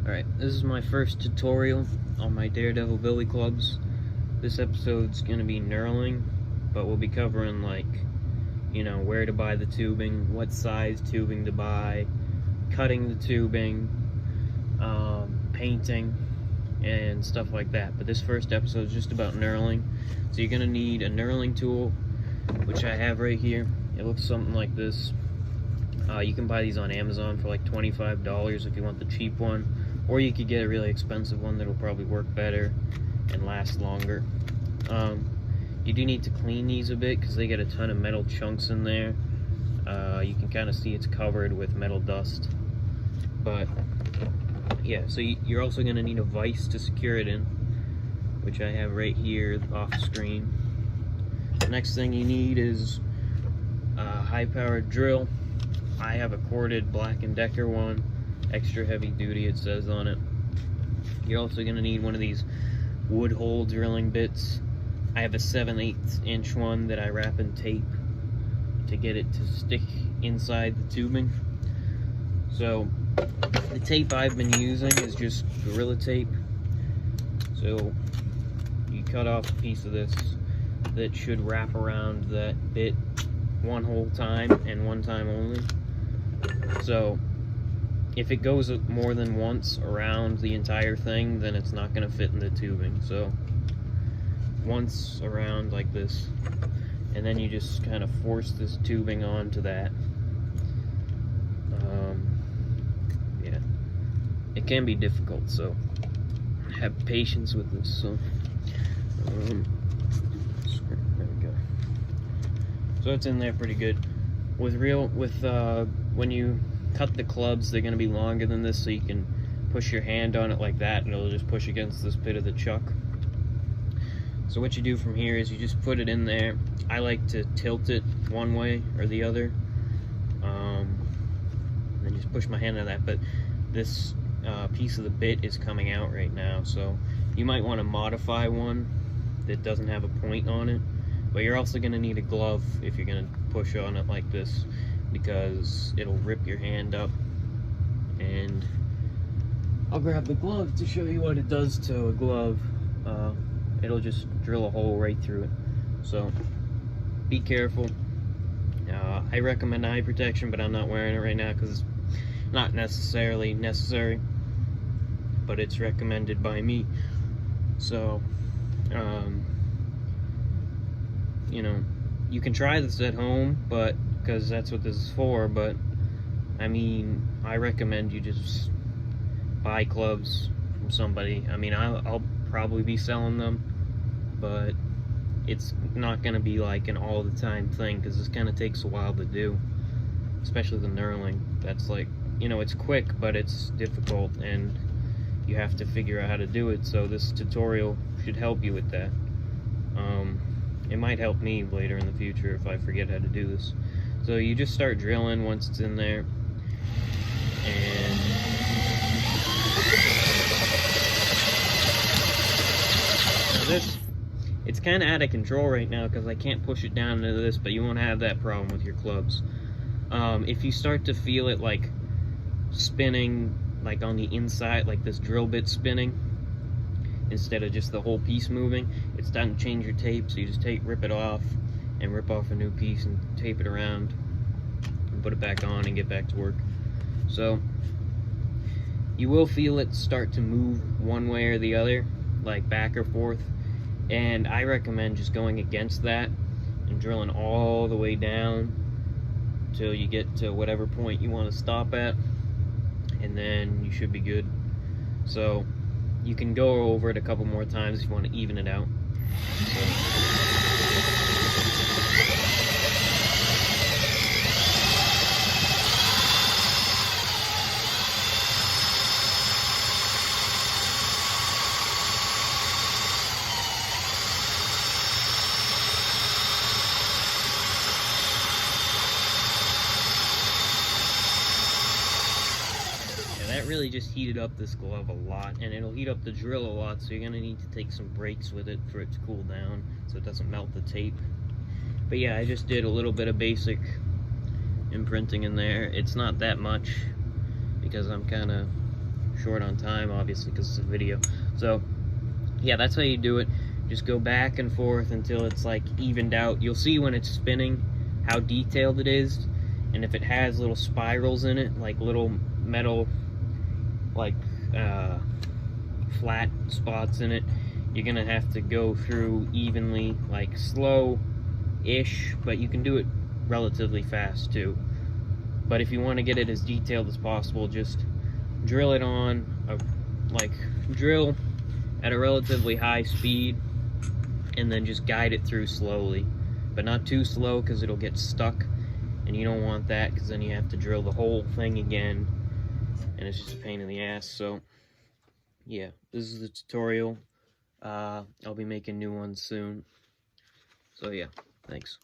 Alright, this is my first tutorial on my Daredevil billy clubs. This episode's gonna be knurling, but we'll be covering, like, you know, where to buy the tubing, what size tubing to buy, cutting the tubing, painting, and stuff like that. But this first episode is just about knurling. So you're gonna need a knurling tool, which I have right here. It looks something like this. You can buy these on Amazon for like $25 if you want the cheap one, or you could get a really expensive one that'll probably work better and last longer. You do need to clean these a bit because they get a ton of metal chunks in there. You can kind of see it's covered with metal dust. But yeah, so you're also going to need a vise to secure it in, which I have right here off screen. The next thing you need is a high-powered drill. I have a corded Black & Decker one, extra heavy duty it says on it. You're also going to need one of these wood hole drilling bits. I have a 7/8 inch one that I wrap in tape to get it to stick inside the tubing. So the tape I've been using is just Gorilla Tape. So you cut off a piece of this that should wrap around that bit one whole time and one time only. So if it goes more than once around the entire thing, then it's not going to fit in the tubing. So once around like this, and then you just kind of force this tubing onto that. Yeah, it can be difficult, so have patience with this. So there we go. So it's in there pretty good. When you cut the clubs, they're going to be longer than this, so you can push your hand on it like that and it'll just push against this bit of the chuck. So what you do from here is you just put it in there. I like to tilt it one way or the other, and just push my hand on that. But this piece of the bit is coming out right now, so you might want to modify one that doesn't have a point on it. But you're also going to need a glove if you're going to push on it like this, because it'll rip your hand up. And I'll grab the glove to show you what it does to a glove. It'll just drill a hole right through it. So be careful. I recommend eye protection, but I'm not wearing it right now because it's not necessarily necessary, but it's recommended by me. So you know, you can try this at home, but because that's what this is for. But I mean, I recommend you just buy clubs from somebody. I mean, I'll probably be selling them, but it's not going to be like an all the time thing, because this kind of takes a while to do, especially the knurling. That's like, you know, it's quick, but it's difficult, and you have to figure out how to do it. So this tutorial should help you with that. It might help me later in the future if I forget how to do this. So you just start drilling once it's in there, and it's kind of out of control right now because I can't push it down into this, but you won't have that problem with your clubs. If you start to feel it like spinning, like on the inside, like this drill bit spinning instead of just the whole piece moving, it's time to change your tape. So you just rip it off and rip off a new piece and tape it around and put it back on and get back to work. So you will feel it start to move one way or the other, like back or forth, and I recommend just going against that and drilling all the way down till you get to whatever point you want to stop at, and then you should be good. So you can go over it a couple more times if you want to even it out. That really just heated up this glove a lot, and it'll heat up the drill a lot, so you're going to need to take some breaks with it for it to cool down so it doesn't melt the tape. But yeah, I just did a little bit of basic imprinting in there. It's not that much because I'm kind of short on time, obviously, because it's a video. So yeah, that's how you do it. Just go back and forth until it's like evened out. You'll see when it's spinning how detailed it is, and if it has little spirals in it, like little metal, like flat spots in it, you're gonna have to go through evenly, like slow-ish, but you can do it relatively fast too. But if you want to get it as detailed as possible, just drill it on drill at a relatively high speed, and then just guide it through slowly, but not too slow because it'll get stuck, and you don't want that because then you have to drill the whole thing again, and it's just a pain in the ass. So yeah, this is the tutorial. I'll be making new ones soon. So yeah, thanks.